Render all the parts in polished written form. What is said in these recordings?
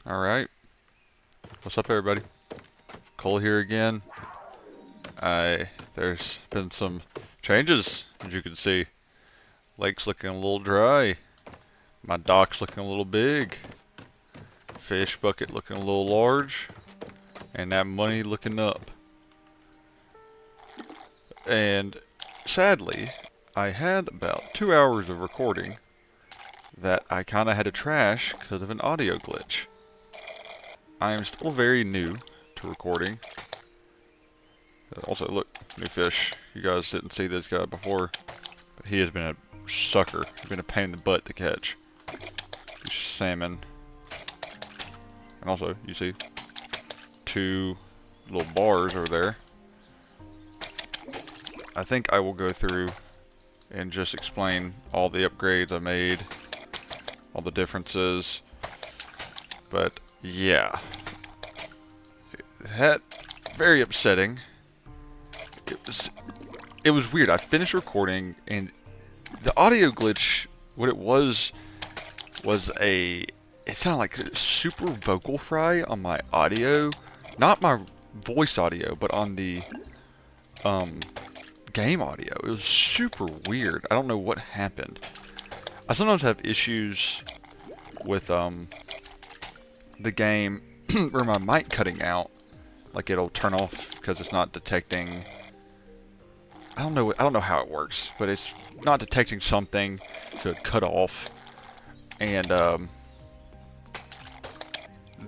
Alright, what's up everybody? Cole here again. There's been some changes, as you can see. Lake's looking a little dry. My dock's looking a little big. Fish bucket looking a little large. And that money looking up. And sadly, I had about 2 hours of recording that I kinda had to trash because of an audio glitch. I am still very new to recording. Also, look, new fish. You guys didn't see this guy before, but he has been a sucker. He's been a pain in the butt to catch. Salmon. And also, you see, 2 little bars over there. I think I will go through and just explain all the upgrades I made, all the differences. But yeah, that very upsetting. It was weird. I finished recording and the audio glitch, what it was it sounded like a super vocal fry on my audio. Not my voice audio, but on the game audio. It was super weird. I don't know what happened. I sometimes have issues with the game where my mic cutting out. Like it'll turn off because it's not detecting. I don't know how it works, but it's not detecting something, so it cut off. And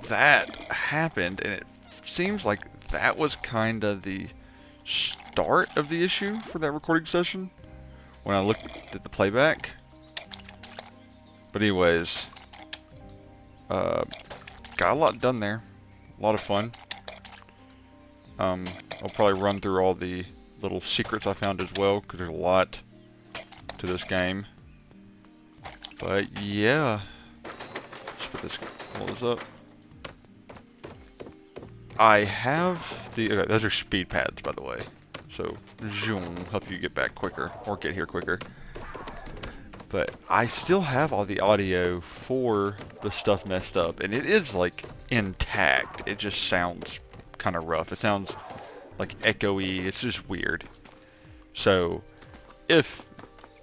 that happened, and it seems like that was kind of the start of the issue for that recording session when I looked at the playback. But anyways, got a lot done there. A lot of fun. I'll probably run through all the little secrets I found as well, because there's a lot to this game. But yeah, let's put this, pull this up. I have the, okay, those are speed pads, by the way. So, zoom, help you get back quicker, or get here quicker. But I still have all the audio for the stuff messed up, and it is like intact. It just sounds kind of rough. It sounds like echoey. It's just weird. So, if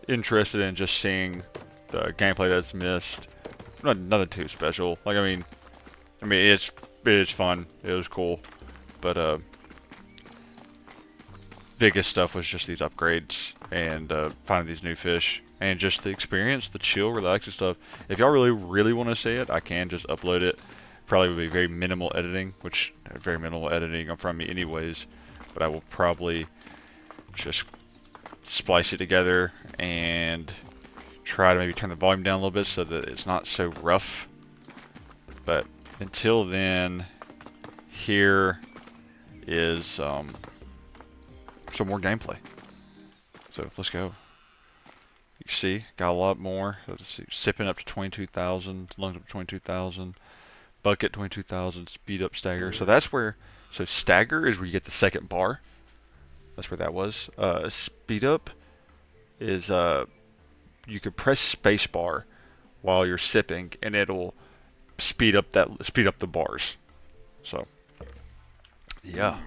interested in just seeing the gameplay that's missed, nothing too special. Like, I mean, it is fun. It was cool, but biggest stuff was just these upgrades and finding these new fish and just the experience, the chill, relaxing stuff. If y'all really want to see it, I can just upload it. Probably would be very minimal editing, which very minimal editing from me anyways. But I will probably just splice it together and try to maybe turn the volume down a little bit so that it's not so rough. But until then, here is some more gameplay. So let's go. You see, got a lot more. Let's see, sipping up to 22,000, lungs up to 22,000, bucket 22,000, speed up stagger. So that's where, so stagger is where you get the second bar. That's where that was. Speed up is you can press space bar while you're sipping, and it'll speed up the bars. So yeah,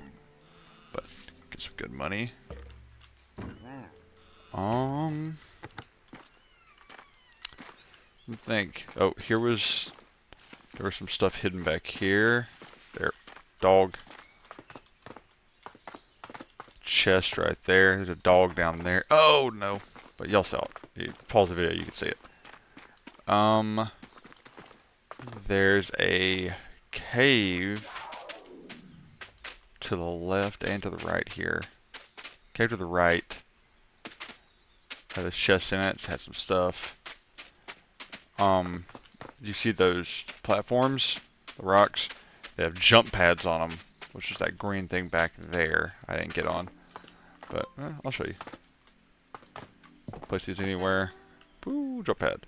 but get some good money. Let me think. Oh, there was some stuff hidden back here. There, dog. Chest right there. There's a dog down there. Oh no! But y'all saw it. You pause the video, you can see it. There's a cave to the left and to the right here. Cave to the right. Had a chest in it. It had some stuff. You see those platforms, the rocks? They have jump pads on them, which is that green thing back there. I didn't get on, but I'll show you. Place these anywhere. Boo, jump pad.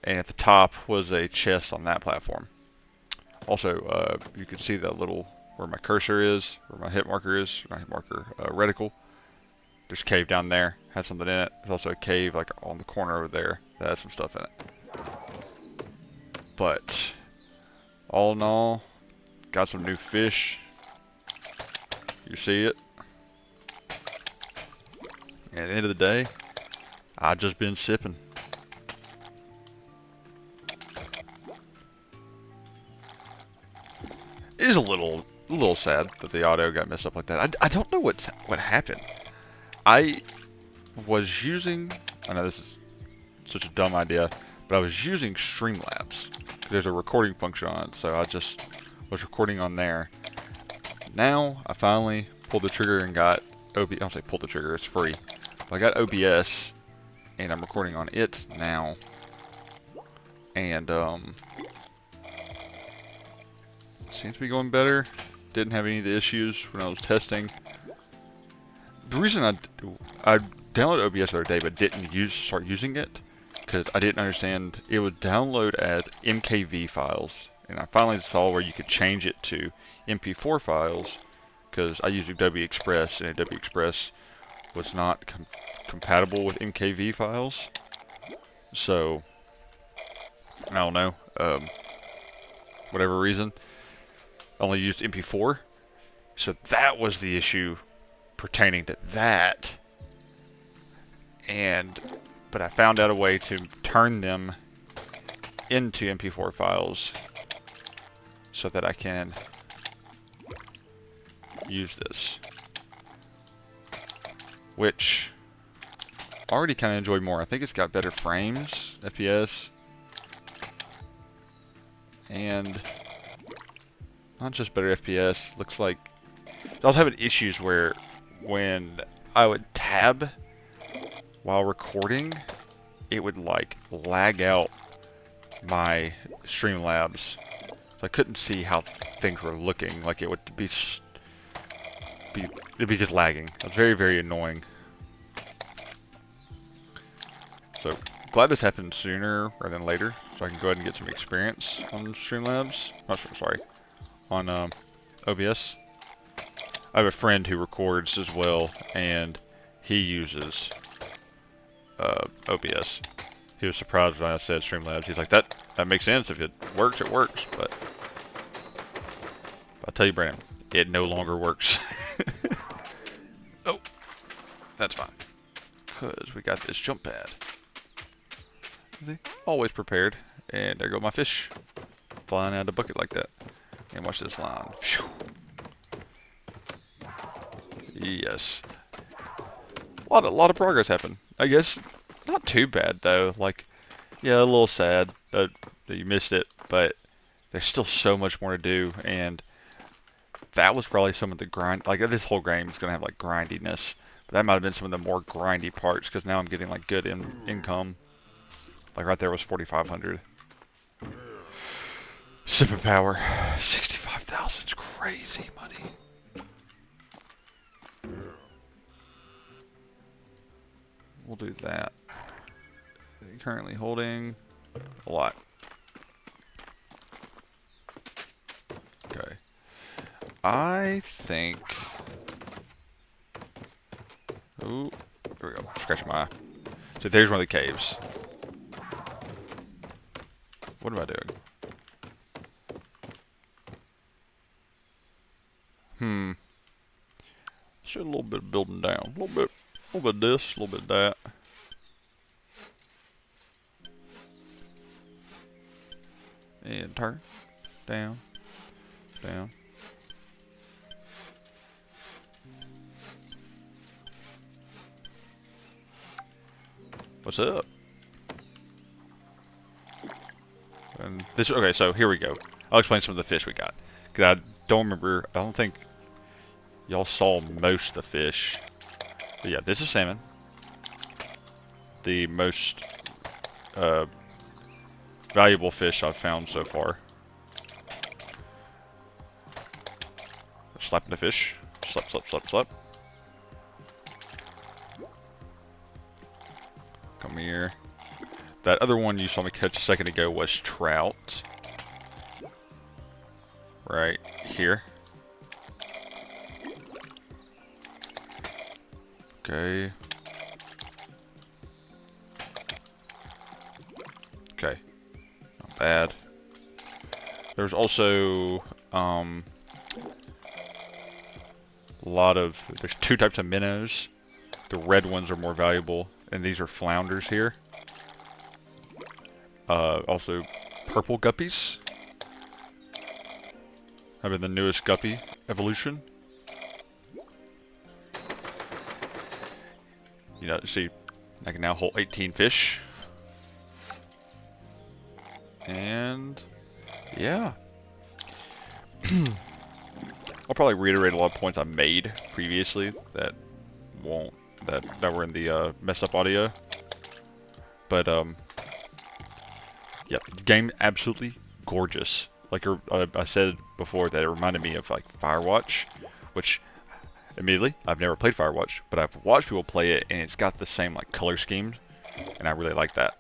And at the top was a chest on that platform. Also, you can see that little, where my cursor is, where my hit marker is, not hit marker, reticle. There's a cave down there, has something in it. There's also a cave like on the corner over there that has some stuff in it. But all in all, got some new fish. You see it. And at the end of the day, I've just been sipping. It is a little sad that the audio got messed up like that. I don't know what happened. I was using, I know this is such a dumb idea, but I was using Streamlabs. There's a recording function on it, so I just was recording on there. Now I finally pulled the trigger and got I don't say pull the trigger, it's free. But I got OBS and I'm recording on it now. And seems to be going better. Didn't have any of the issues when I was testing. The reason I downloaded OBS the other day but didn't start using it because I didn't understand it would download as MKV files, and I finally saw where you could change it to MP4 files because I used Adobe Express, and Adobe Express was not compatible with MKV files. So I don't know, whatever reason, I only used MP4. So that was the issue pertaining to that. But I found out a way to turn them into MP4 files so that I can use this, which I already kind of enjoy more. I think it's got better frames, FPS, and not just better FPS. Looks like I was having issues where when I would tab while recording, it would like lag out my Streamlabs. So I couldn't see how things were looking. Like it would it'd be just lagging. It was very, very annoying. So glad this happened sooner rather than later, so I can go ahead and get some experience on Streamlabs. Oh, sorry, on OBS. I have a friend who records as well, and he uses OBS. He was surprised when I said Streamlabs. He's like, that makes sense. If it works, it works. But I'll tell you, Brandon, it no longer works. Oh, that's fine. Because we got this jump pad. See? Always prepared. And there go my fish. Flying out of the bucket like that. And watch this line. Phew. Yes. A lot of progress happened. I guess not too bad though. Like, yeah, a little sad that you missed it, but there's still so much more to do, and that was probably some of the grind. Like this whole game is gonna have like grindiness, but that might have been some of the more grindy parts because now I'm getting like good income. Like right there was 4,500. Sipping power, 65,000 is crazy money. We'll do that. Currently holding a lot. Okay. I think. Ooh, here we go. Scratching my eye. So there's one of the caves. What am I doing? Should a little bit of building down. A little bit of this, a little bit of that. And turn. Down. Down. What's up? And this, okay, so here we go. I'll explain some of the fish we got. Because I don't remember, I don't think y'all saw most of the fish. But yeah, this is salmon. The most valuable fish I've found so far. Slapping the fish. Slap, slap, slap, slap. Come here. That other one you saw me catch a second ago was trout. Right here. Okay. Okay. Not bad. There's also there's two types of minnows. The red ones are more valuable, and these are flounders here. Also, purple guppies have been the newest guppy evolution. You know, see, I can now hold 18 fish. And yeah. I'll probably reiterate a lot of points I made previously that were in the messed up audio. But yeah, the game absolutely gorgeous. Like I said before, that it reminded me of like Firewatch, which admittedly I've never played Firewatch, but I've watched people play it, and it's got the same like color scheme, and I really like that.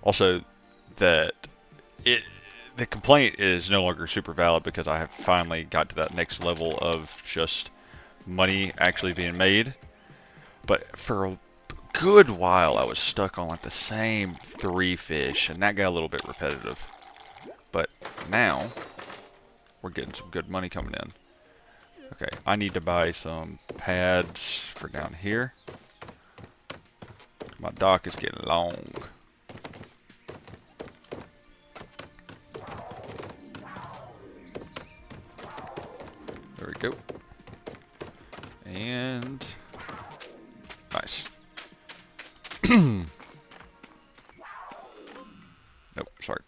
Also, that the complaint is no longer super valid because I have finally got to that next level of just money actually being made. But for a good while, I was stuck on like the same 3 fish, and that got a little bit repetitive. But now, we're getting some good money coming in. Okay, I need to buy some pads for down here. My dock is getting long. There we go. And nice. Nope, sorry.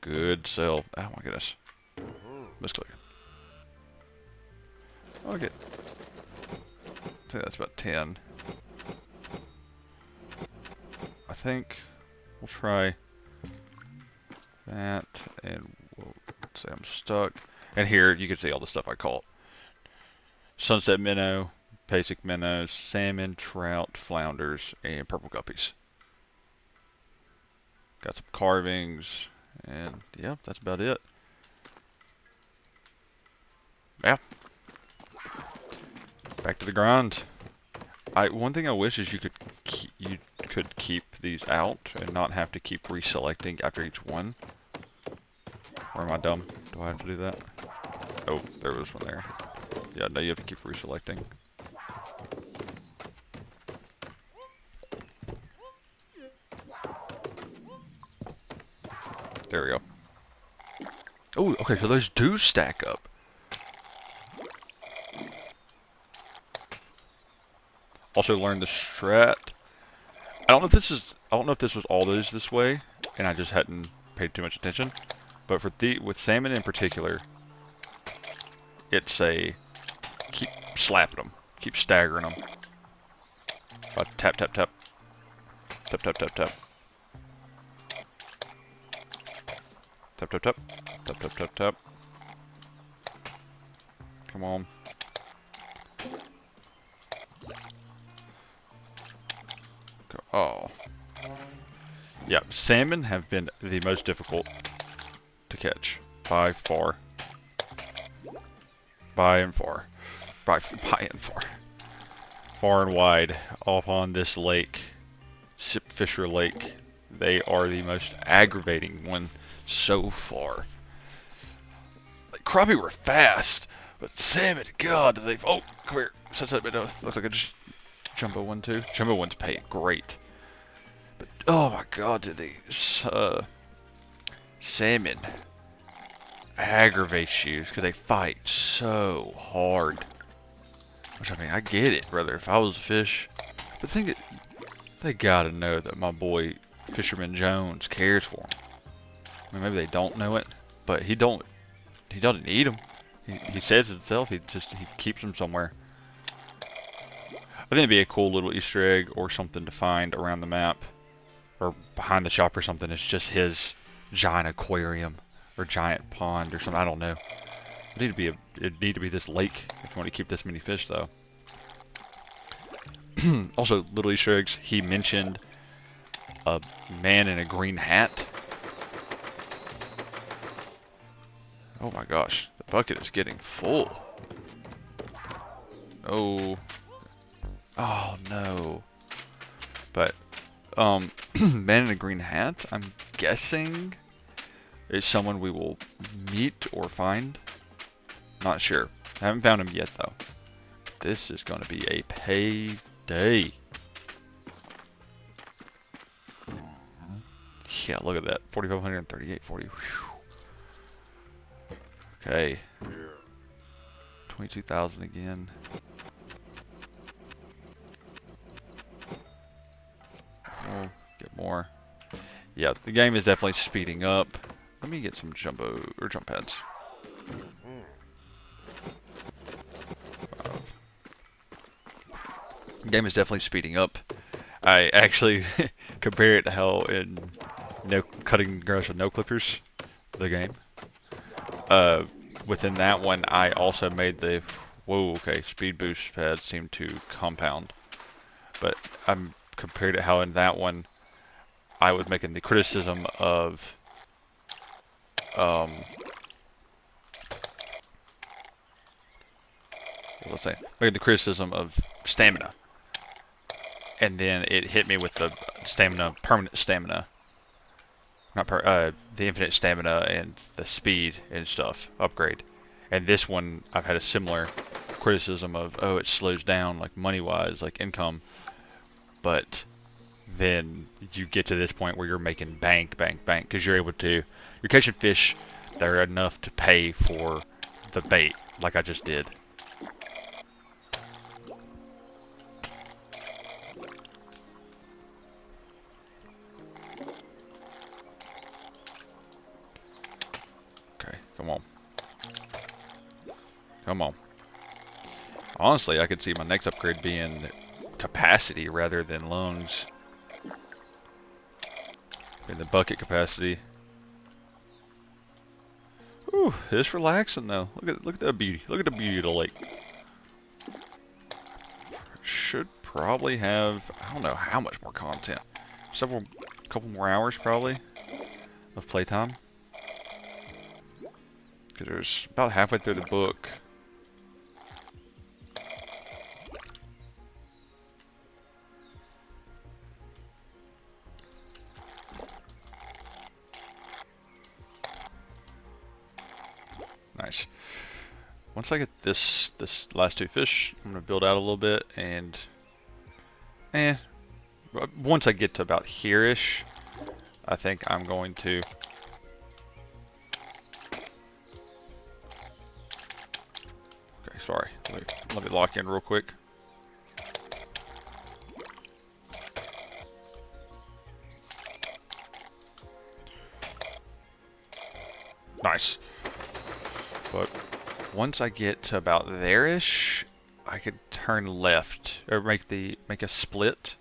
Good sell. Oh my goodness. Misclicking. I'll get. I think that's about 10. I think we'll try that, and we'll say I'm stuck. And here you can see all the stuff I caught: sunset minnow, basic minnows, salmon, trout, flounders, and purple guppies. Got some carvings, and yeah, that's about it. Yeah. Back to the grind. One thing I wish is you could keep these out and not have to keep reselecting after each one. Or am I dumb? Do I have to do that? Oh, there was one there. Yeah, no, you have to keep reselecting. There we go. Oh, okay, so those do stack up. Also learned the strat. I don't know if this was always this way, and I just hadn't paid too much attention. But with salmon in particular, it's keep slapping them, keep staggering them. Tap tap tap, tap tap tap tap, tap tap tap, tap tap tap tap. Come on. Oh. Yeah, salmon have been the most difficult to catch by far. By and far. By and far. Far and wide upon this lake, Sip Fisher Lake. They are the most aggravating one so far. Like, crappie were fast, but salmon, God, they've. Oh, come here. Sunset minnow. Looks like I just jumbo one too. Jumbo one's pay great. But oh my God, do these salmon aggravate you because they fight so hard. Which, I mean, I get it, brother. If I was a fish, but they gotta know that my boy Fisherman Jones cares for them. I mean, maybe they don't know it, but he doesn't eat them. He says it himself. He keeps them somewhere. I think it'd be a cool little Easter egg or something to find around the map or behind the shop or something. It's just his giant aquarium or giant pond or something. I don't know. It'd need to be this lake if you want to keep this many fish, though. Also, little Easter eggs. He mentioned a man in a green hat. Oh my gosh, the bucket is getting full. Oh, Oh no. But man in a green hat, I'm guessing is someone we will meet or find. Not sure. I haven't found him yet though. This is going to be a payday. Yeah, look at that. 4,538, 40. Okay. 22,000 again. We'll get more. Yeah, the game is definitely speeding up. Let me get some jump pads. The game is definitely speeding up. I actually compare it to how in cutting grass with no clippers, the game. Within that one, I also made the okay, speed boost pads seem to compound, but I'm compared to how in that one I was making the criticism of let's say making the criticism of stamina, and then it hit me with the permanent stamina, not the infinite stamina and the speed and stuff upgrade. And this one, I've had a similar criticism of, oh, it slows down like money-wise, like income, but then you get to this point where you're making bank, because you're catching fish that are enough to pay for the bait, like I just did. Okay, come on. Come on. Honestly, I could see my next upgrade being capacity rather than lungs. In the bucket capacity. Ooh, it's relaxing though. Look at that beauty. Look at the beauty of the lake. Should probably have, I don't know how much more content. Couple more hours probably of playtime. Because there's about halfway through the book. Nice. Once I get this last two fish, I'm gonna build out a little bit, and once I get to about here-ish, I think I'm going to sorry, let me lock in real quick. Nice. But once I get to about there-ish, I could turn left or make a split.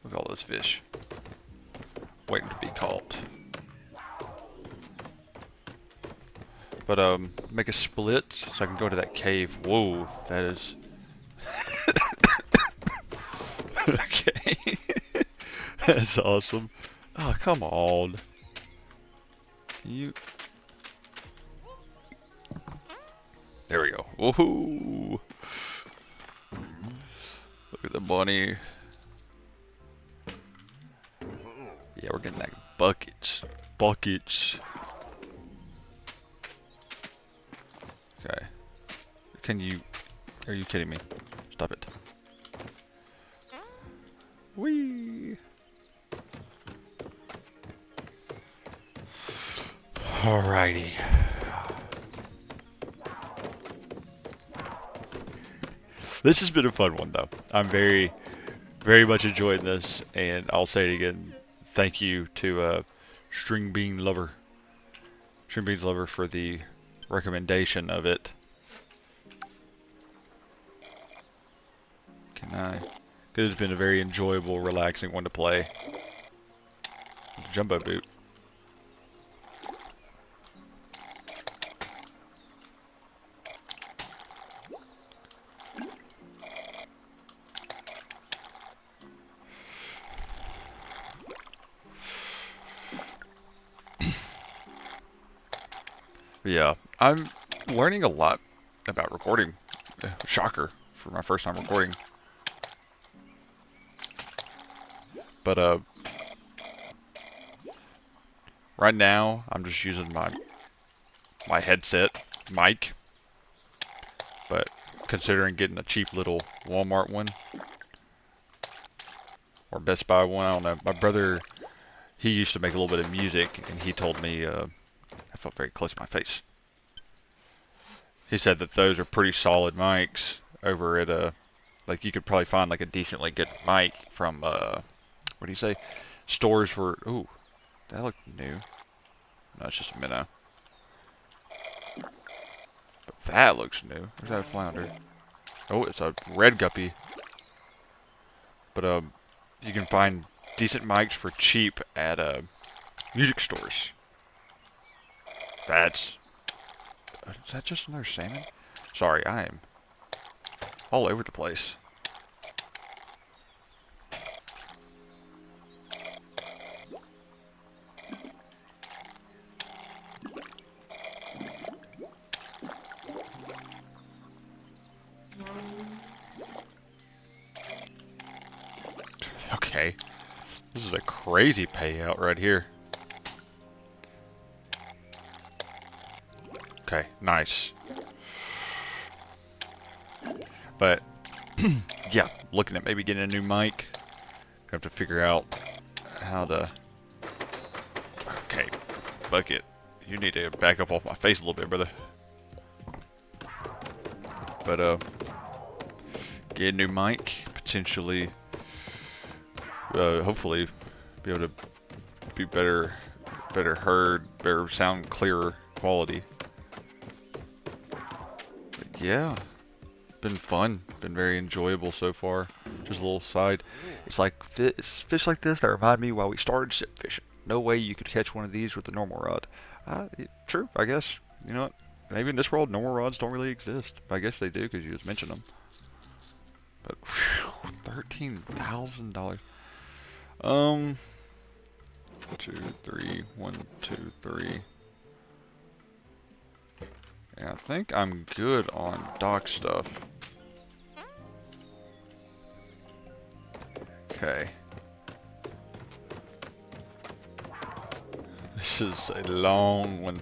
Look at all those fish waiting to be caught. But make a split so I can go to that cave. Whoa, that is okay. That's awesome. Oh, come on. There we go. Woohoo! Look at the bunny. Yeah, we're getting that buckets. Buckets. Okay. Are you kidding me? Stop it. Whee! Alrighty. This has been a fun one though. I'm very much enjoying this, and I'll say it again. Thank you to String Beans Lover for the recommendation of it. Because it's been a very enjoyable, relaxing one to play. Jumbo boot. Yeah, I'm learning a lot about recording. Shocker for my first time recording. But right now I'm just using my headset mic. But considering getting a cheap little Walmart one or Best Buy one, I don't know. My brother, he used to make a little bit of music, and he told me I felt very close to my face. He said that those are pretty solid mics over at like you could probably find like a decently good mic from what do you say? Stores for ooh, that looked new. No, it's just a minnow. But that looks new. Where's that flounder? Oh, it's a red guppy. But you can find decent mics for cheap at music stores. That's is that just another salmon? Sorry, I am all over the place. Okay, this is a crazy payout right here. Okay, nice. But yeah, looking at maybe getting a new mic. Gonna have to figure out how to. Okay, Bucket, you need to back up off my face a little bit, brother. But get a new mic, potentially, hopefully, be able to be better heard, better sound, clearer quality. But yeah, been fun, been very enjoyable so far. Just a little side. It's like fish like this that remind me why we started sip fishing. No way you could catch one of these with a normal rod. True, I guess. You know what? Maybe in this world, normal rods don't really exist. I guess they do because you just mentioned them. But whew, $13,000. 2, 3, 1, 2, 3. Yeah, I think I'm good on dock stuff. Okay. This is a long one.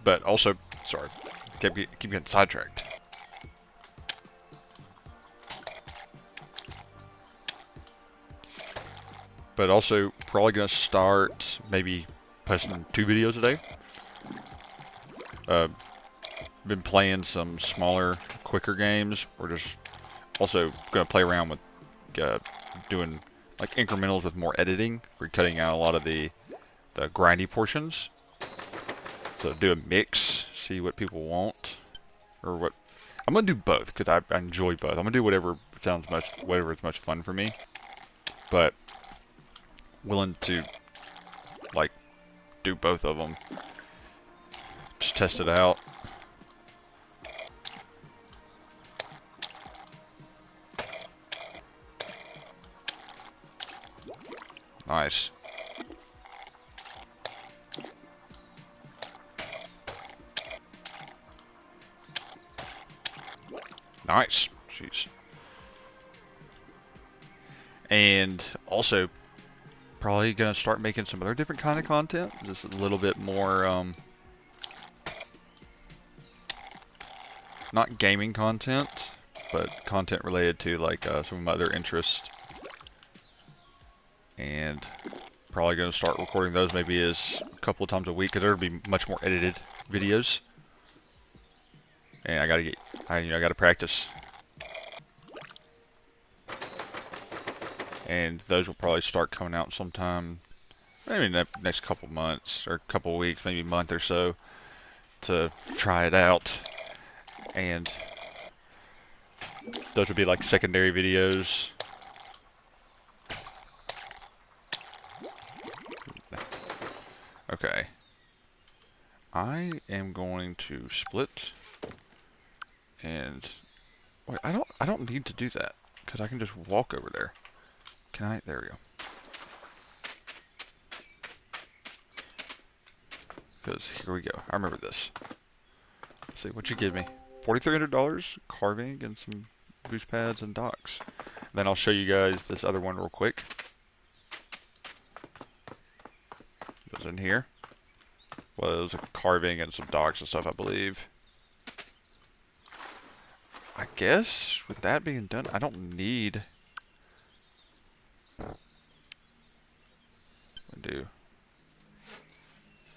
But also, sorry, keep getting sidetracked. But also, probably gonna start maybe posting 2 videos a day. Been playing some smaller, quicker games. We're just also gonna play around with doing like incrementals with more editing. We're cutting out a lot of the grindy portions. So do a mix, see what people want, or what. I'm gonna do both because I enjoy both. I'm gonna do whatever is much fun for me. But willing to like do both of them. Just test it out. Nice. Nice. Jeez. And also, probably gonna start making some other different kind of content. Just a little bit more, not gaming content, but content related to like some of my other interests. And probably gonna start recording those maybe as a couple of times a week, because there'll be much more edited videos. And I gotta practice. And those will probably start coming out sometime, maybe in the next couple months or couple weeks, maybe a month or so, to try it out. And those would be like secondary videos. Okay. I am going to split and Wait, I don't need to do that because I can just walk over there. Can I? There we go. Because here we go. I remember this. Let's see what you give me. $4,300 carving and some boost pads and docks. Then I'll show you guys this other one real quick. Goes in here. Was a carving and some docks and stuff, I believe. I guess with that being done, I don't need. I do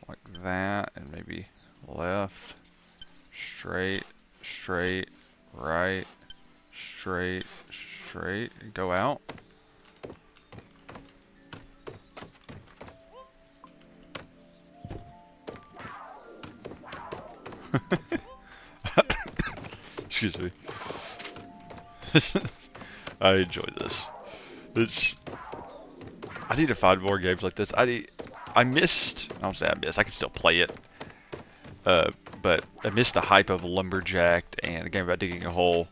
like that and maybe left, straight, straight, right, straight, straight, and go out. Excuse me. I enjoy this. I need to find more games like this. I missed. I don't say I missed. I can still play it. But I missed the hype of Lumberjack and the game about digging a hole.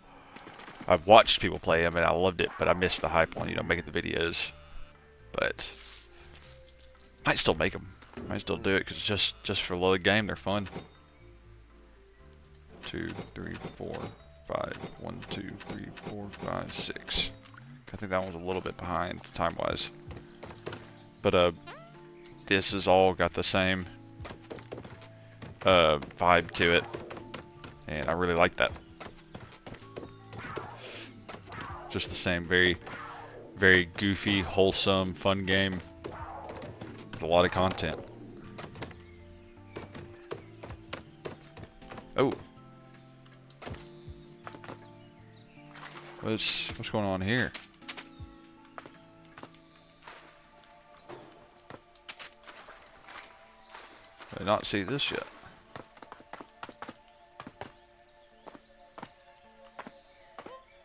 I've watched people play them and I loved it, but I missed the hype on making the videos. But might still make them. Might still do it because just for a little game, they're fun. 2, 3, 4, 5. 1, 2, 3, 4, 5, 6. I think that one's a little bit behind time-wise. But this has all got the same vibe to it, and I really like that. Just the same, very, very goofy, wholesome, fun game with a lot of content. Oh, what's going on here? I did not see this yet.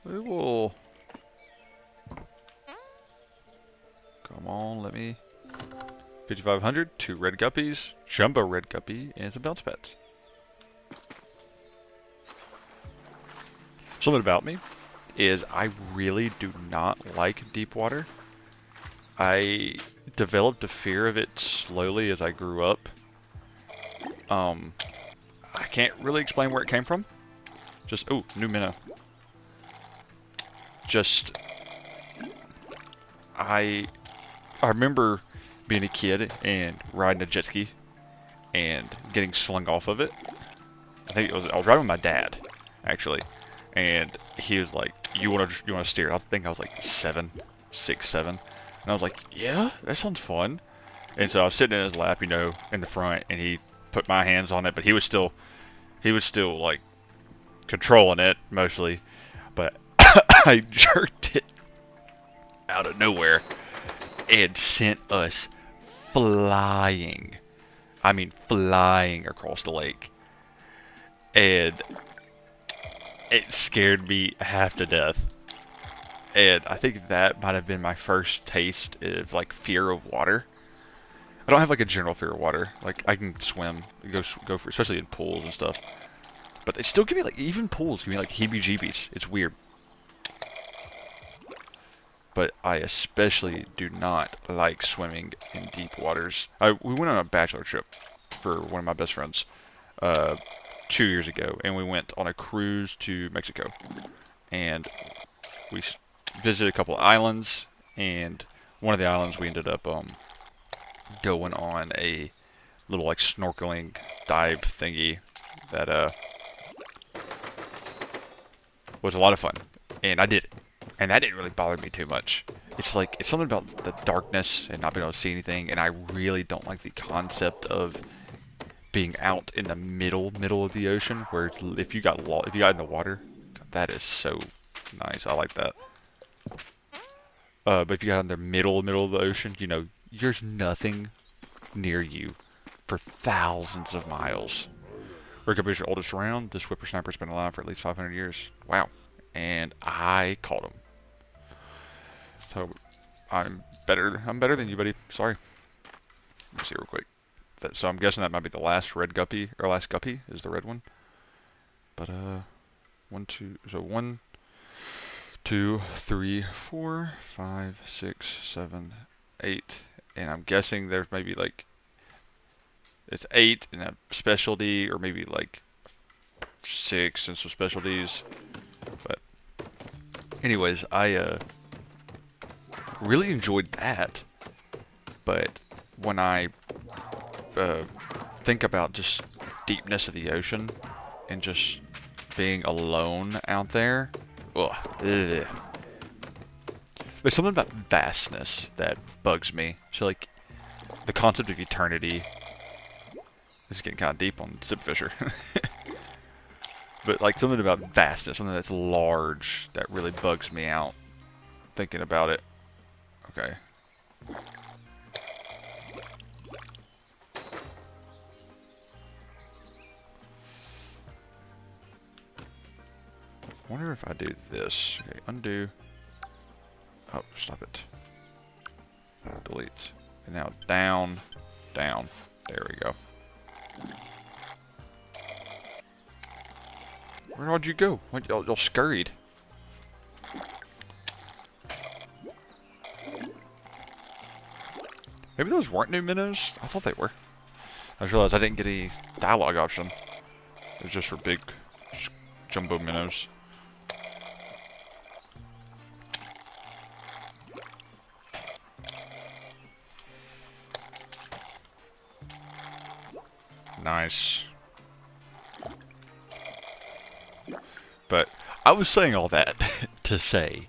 We will. Come on, let me. 5,500, 2 red guppies, jumbo red guppy, and some bounce pads. Something about me is I really do not like deep water. I developed a fear of it slowly as I grew up. I can't really explain where it came from. Just, oh, new minnow. Just, I remember being a kid and riding a jet ski and getting slung off of it. I was riding with my dad, actually, and he was like, "You want to steer?" I think I was like 7, 6, 7, and I was like, "Yeah, that sounds fun." And so I was sitting in his lap, in the front, and he put my hands on it, but he was still like controlling it mostly, but I jerked it out of nowhere and sent us flying. I mean, flying across the lake. And it scared me half to death. And I think that might have been my first taste of like fear of water. I don't have like a general fear of water. Like I can swim, go for, especially in pools and stuff. But they still give me like, even pools give me like heebie-jeebies. It's weird. But I especially do not like swimming in deep waters. We went on a bachelor trip for one of my best friends 2 years ago, and we went on a cruise to Mexico, and we visited a couple of islands, and one of the islands we ended up going on a little like snorkeling dive thingy that was a lot of fun, and I did it. And that didn't really bother me too much. It's something about the darkness and not being able to see anything, and I really don't like the concept of being out in the middle of the ocean, where if you got in the water, God, that is so nice. I like that. But if you got in the middle of the ocean, there's nothing near you for thousands of miles. Red guppy is your oldest round. This whippersnapper's been alive for at least 500 years. Wow. And I caught him. So I'm better than you, buddy. Sorry. Let me see real quick. So I'm guessing that might be the last red guppy, or last guppy is the red one. But 1, 2, so 1, 2, 3, 4, 5, 6, 7, 8. And I'm guessing there's maybe like, it's 8 in a specialty, or maybe like 6 in some specialties. But anyways, I really enjoyed that. But when I think about just deepness of the ocean and just being alone out there, ugh. There's something about vastness that bugs me. So like the concept of eternity, this is getting kind of deep on Zipfisher. But like something about vastness, something that's large, that really bugs me out thinking about it. Okay. I wonder if I do this. Okay, undo. Oh, stop it. Delete. And now down, down. There we go. Where'd you go? Y'all scurried. Maybe those weren't new minnows? I thought they were. I just realized I didn't get any dialogue option. It was just for big jumbo minnows. Nice. But I was saying all that to say,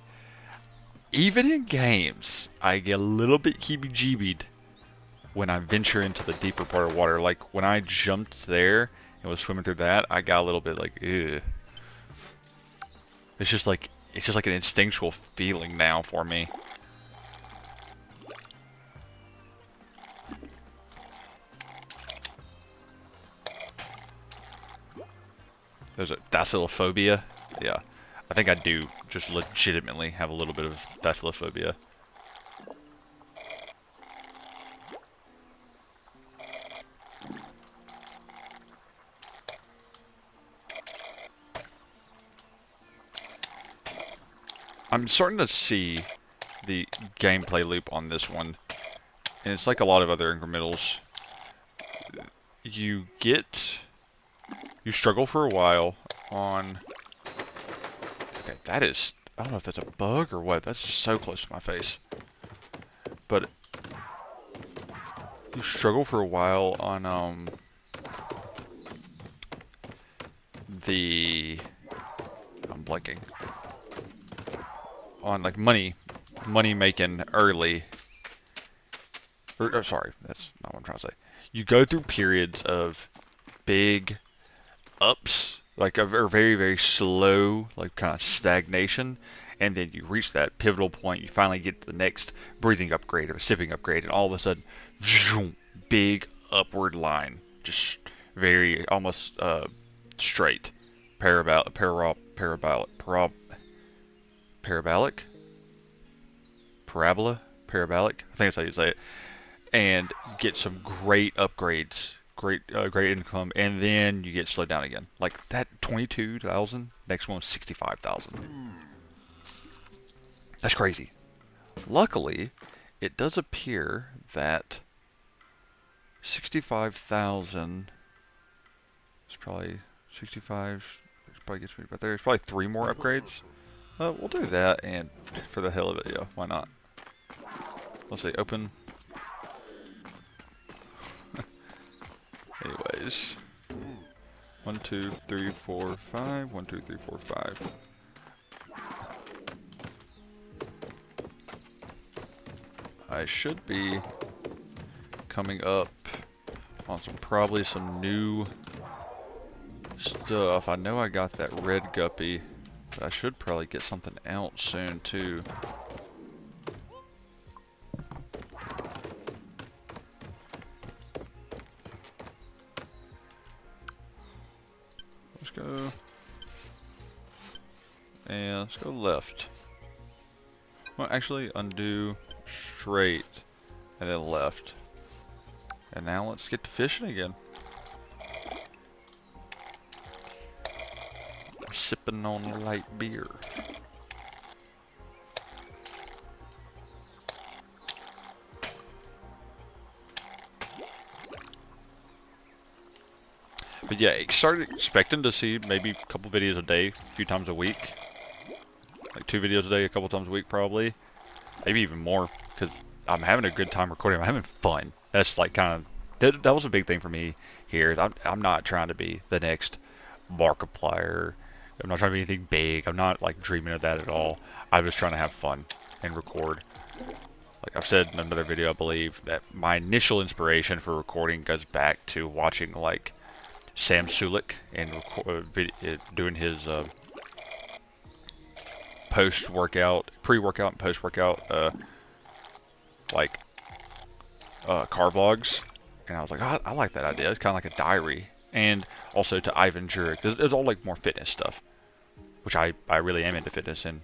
even in games, I get a little bit heebie-jeebied when I venture into the deeper part of water. Like when I jumped there and was swimming through that, I got a little bit like, ew. It's just like an instinctual feeling now for me. There's a dasylophobia. Yeah, I think I do just legitimately have a little bit of dasylophobia. I'm starting to see the gameplay loop on this one, and it's like a lot of other incrementals. You struggle for a while on... Okay, that is... I don't know if that's a bug or what. That's just so close to my face. But you struggle for a while on I'm blanking. On like money making early. Or sorry, that's not what I'm trying to say. You go through periods of big ups, like a very, very slow, like kind of stagnation, and then you reach that pivotal point. You finally get to the next breathing upgrade or the sipping upgrade, and all of a sudden, zoom, big upward line, just very almost straight, parabolic, parabolic. I think that's how you say it, and get some great upgrades, great income, and then you get slowed down again. Like that 22,000, next one was 65,000. That's crazy. Luckily, it does appear that 65,000 is probably 65. Probably gets me right there. There's probably 3 more upgrades. We'll do that, and for the hell of it, yeah, why not? Let's see, open. Anyways, 1, 2, 3, 4, 5. 1, 2, 3, 4, 5. I should be coming up on probably some new stuff. I know I got that red guppy, but I should probably get something else soon too. Let's go. And let's go left. Well, actually, undo straight and then left. And now let's get to fishing again. Sipping on a light beer. But yeah, started expecting to see maybe a couple videos a day, a few times a week. Like 2 videos a day, a couple times a week probably. Maybe even more, because I'm having a good time recording. I'm having fun. That's like kind of, that was a big thing for me here. Is I'm not trying to be the next Markiplier. I'm not trying to be anything big. I'm not like dreaming of that at all. I'm just trying to have fun and record. Like I've said in another video, I believe that my initial inspiration for recording goes back to watching like Sam Sulik and doing his post-workout, pre-workout and post-workout like car vlogs, and I was like, oh, I like that idea. It's kind of like a diary. And also to Ivan Jurek, there's all like more fitness stuff, which I really am into fitness and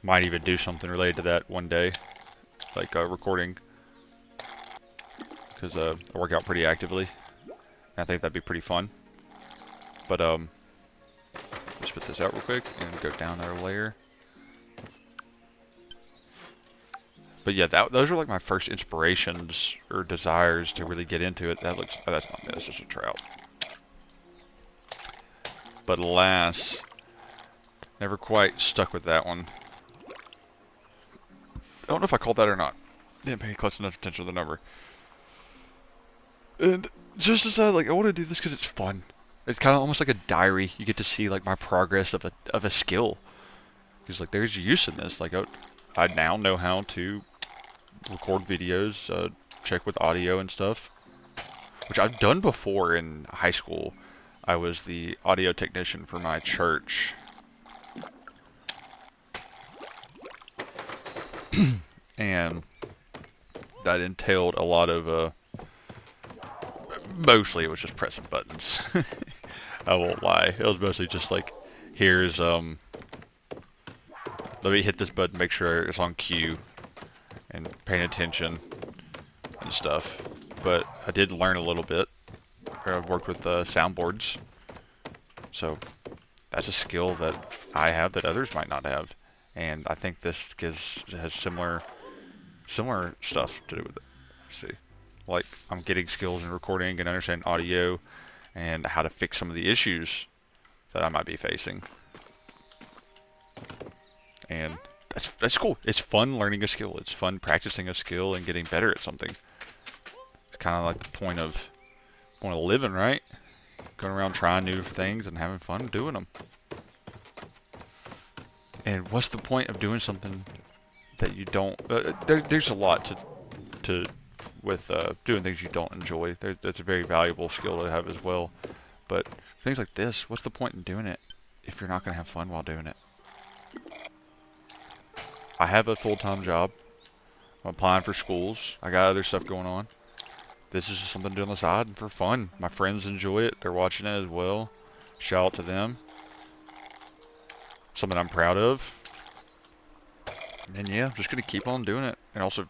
might even do something related to that one day, like recording, because I work out pretty actively. And I think that'd be pretty fun. But let's put this out real quick and go down another layer. But yeah, those are like my first inspirations or desires to really get into it. That looks, oh, that's not me, that's just a trout. But alas, never quite stuck with that one. I don't know if I called that or not. Didn't pay close enough attention to the number. And just decided like I want to do this because it's fun. It's kind of almost like a diary. You get to see like my progress of a skill. Because like there's use in this. Like I now know how to record videos, check with audio and stuff, which I've done before in high school. I was the audio technician for my church. And that entailed a lot of, mostly it was just pressing buttons. I won't lie. It was mostly just like, here's, let me hit this button, make sure it's on cue, and paying attention and stuff. But I did learn a little bit. I've worked with soundboards. So that's a skill that I have that others might not have. And I think this has similar stuff to do with it. Let's see. Like I'm getting skills in recording and understanding audio and how to fix some of the issues that I might be facing. And that's cool. It's fun learning a skill. It's fun practicing a skill and getting better at something. It's kind of like the point of living, right? Going around trying new things and having fun doing them. And what's the point of doing something that you don't? There's a lot with doing things you don't enjoy. That's a very valuable skill to have as well. But things like this, what's the point in doing it if you're not going to have fun while doing it? I have a full-time job. I'm applying for schools. I got other stuff going on. This is just something to do on the side and for fun. My friends enjoy it. They're watching it as well. Shout out to them. Something I'm proud of. And yeah, I'm just going to keep on doing it. And also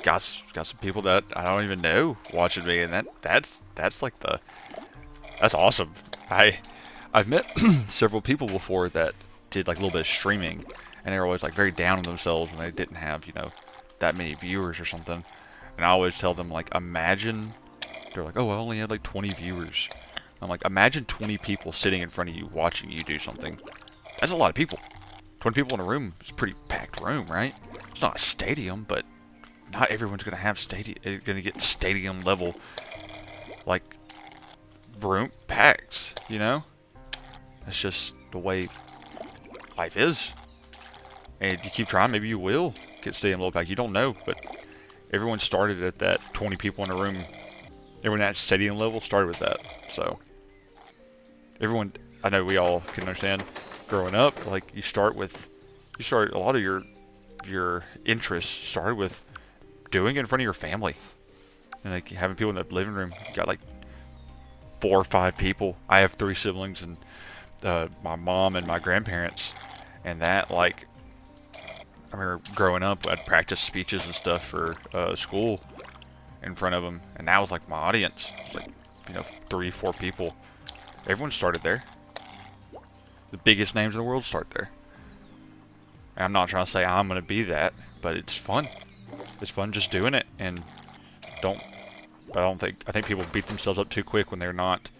got some people that I don't even know watching me, and that's like that's awesome. I've met several people before that did like a little bit of streaming, and they were always like very down on themselves when they didn't have, you know, that many viewers or something. And I always tell them, like, imagine, they're like, oh, I only had like 20 viewers. I'm like, imagine 20 people sitting in front of you watching you do something. That's a lot of people. 20 people in a room is a pretty packed room, right? It's not a stadium, but not everyone's going to have going to get stadium level, like, room packs, you know? That's just the way life is. And if you keep trying, maybe you will get stadium level pack. You don't know, but everyone started at that 20 people in a room. Everyone at stadium level started with that. So everyone, I know we all can understand growing up, like you start a lot of your interests started with doing it in front of your family. And like having people in the living room, you got like 4 or 5 people. I have 3 siblings and my mom and my grandparents, and that, like, I remember growing up, I'd practice speeches and stuff for school in front of them, and that was like my audience. It was like, you know, 3, 4 people. Everyone started there. The biggest names in the world start there. And I'm not trying to say I'm going to be that, but it's fun. It's fun just doing it, and I think people beat themselves up too quick when they're not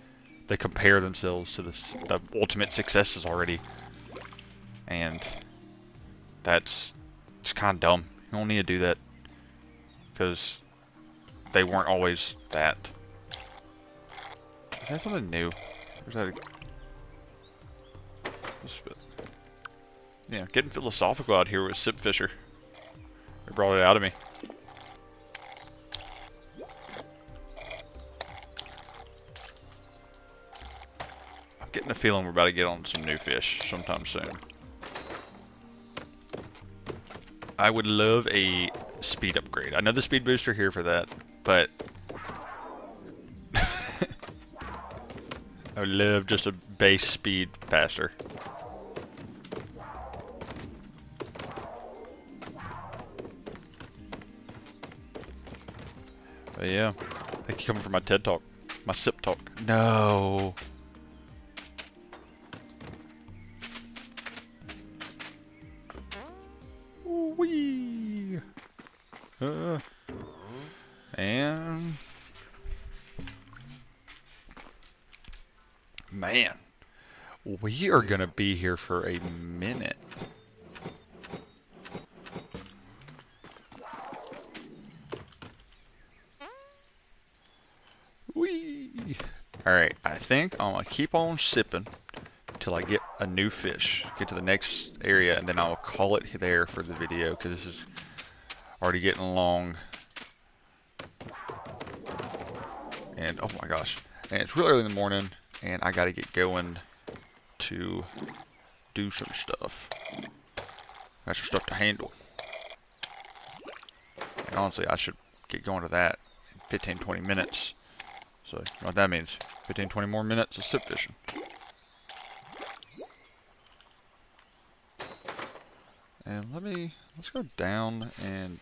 they compare themselves to the ultimate successes already, and that's just kind of dumb. You don't need to do that because they weren't always that. Is that something new? Or is that yeah, getting philosophical out here with Sip Fisher. They brought it out of me. I'm getting the feeling we're about to get on some new fish sometime soon. I would love a speed upgrade. I know the speed booster here for that, but I would love just a base speed faster. But yeah, thank you coming for my TED Talk, my sip talk. No. Wee. And man, we are gonna be here for a minute. Wee. All right, I think I'm gonna keep on sipping till I get a new fish, get to the next area, and then I'll call it there for the video because this is already getting long. And oh my gosh, and it's really early in the morning, and I gotta get going to do some stuff. Got some stuff to handle. And honestly, I should get going to that in 15-20 minutes. So, you know what that means? 15-20 more minutes of sip fishing. And let's go down and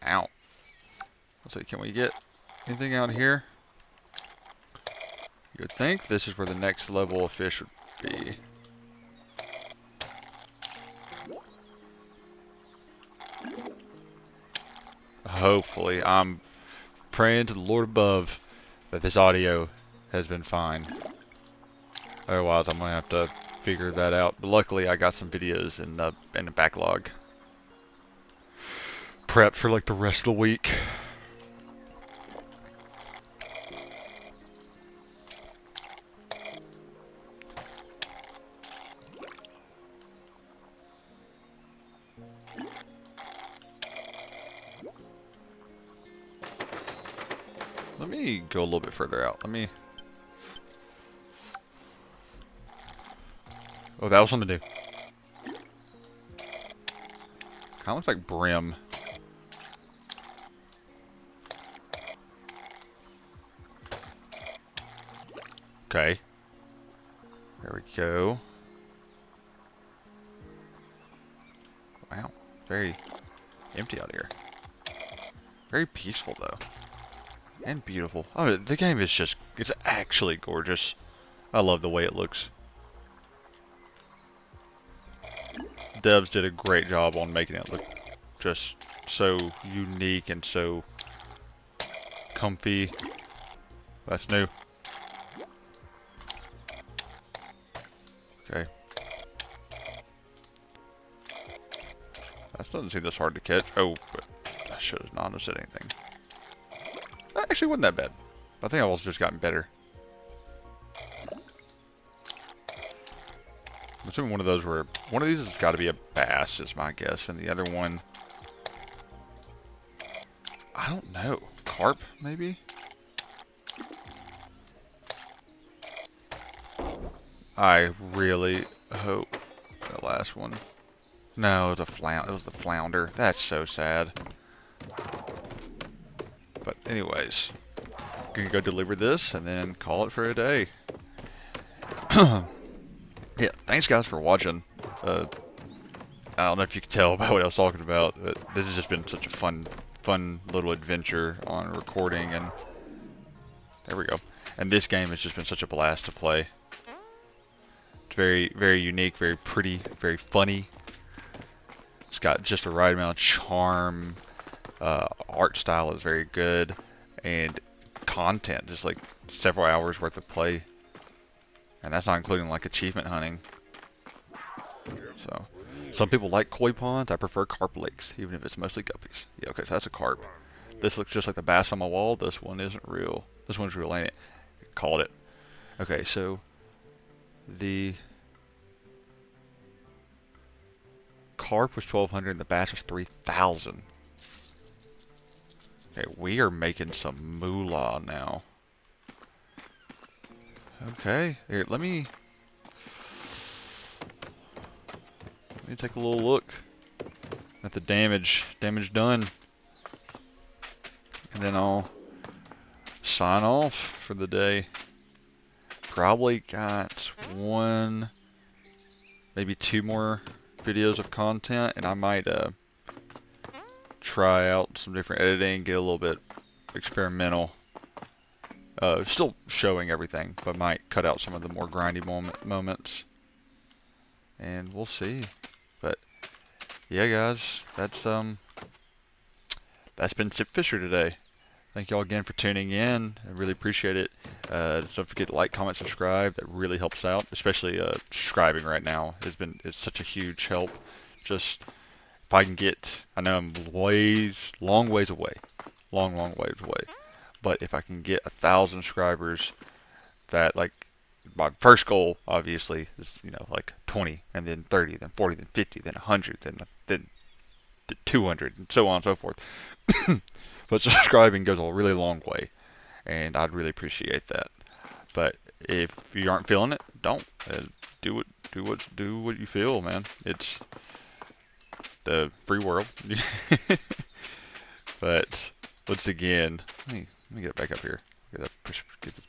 out. Let's see, can we get anything out here? You would think this is where the next level of fish would be. Hopefully, I'm praying to the Lord above that this audio has been fine. Otherwise, I'm gonna have to figure that out. But luckily, I got some videos in the backlog, prepped for like the rest of the week. Let me go a little bit further out. Let me. Oh, that was something new. Kind of looks like brim. Okay. There we go. Wow. Very empty out here. Very peaceful, though. And beautiful. Oh, the game is just, it's actually gorgeous. I love the way it looks. Devs did a great job on making it look just so unique and so comfy. That's new. Okay. That doesn't seem this hard to catch. Oh, but I should have not said anything. That actually wasn't that bad. I think I've also just gotten better. I'm assuming one of those were, one of these has got to be a bass is my guess, and the other one, I don't know, carp maybe? I really hope the last one. No, it was the flounder. That's so sad. But anyways, gonna go deliver this and then call it for a day. Yeah, thanks guys for watching. I don't know if you can tell by what I was talking about, but this has just been such a fun little adventure on recording, and there we go. And this game has just been such a blast to play. It's very, very unique, very pretty, very funny. It's got just the right amount of charm. Art style is very good, and content, just like several hours worth of play. And that's not including like achievement hunting. So, some people like koi ponds. I prefer carp lakes, even if it's mostly guppies. Yeah, okay, so that's a carp. This looks just like the bass on my wall. This one isn't real. This one's real, ain't it? Called it. Okay, so the carp was 1,200 and the bass was 3,000. Okay, we are making some moolah now. Okay, here, let me take a little look at the damage done, and then I'll sign off for the day. Probably got one, maybe two more videos of content, and I might try out some different editing, get a little bit experimental. Still showing everything, but might cut out some of the more grindy moments, and we'll see. But yeah, guys, that's been Sip Fisher today. Thank y'all again for tuning in. I really appreciate it. Don't forget to like, comment, subscribe. That really helps out, especially subscribing right now. It's such a huge help. Just if I can get, I know I'm long ways away, long ways away. But if I can get 1,000 subscribers, that like my first goal obviously is like 20, and then 30, then 40, then 50, then 100, then 200, and so on and so forth. But subscribing goes a really long way, and I'd really appreciate that. But if you aren't feeling it, don't. Do what you feel, man. It's the free world. But once again, let me get it back up here. Get this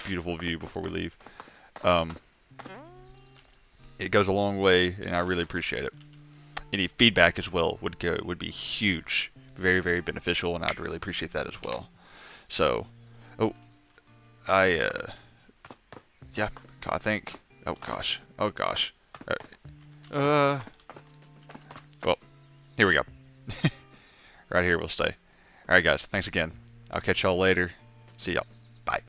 beautiful view before we leave. It goes a long way, and I really appreciate it. Any feedback as well would be huge, very, very beneficial, and I'd really appreciate that as well. So, yeah, I think, oh gosh, well, here we go. Right here we'll stay. All right, guys, thanks again. I'll catch y'all later. See y'all.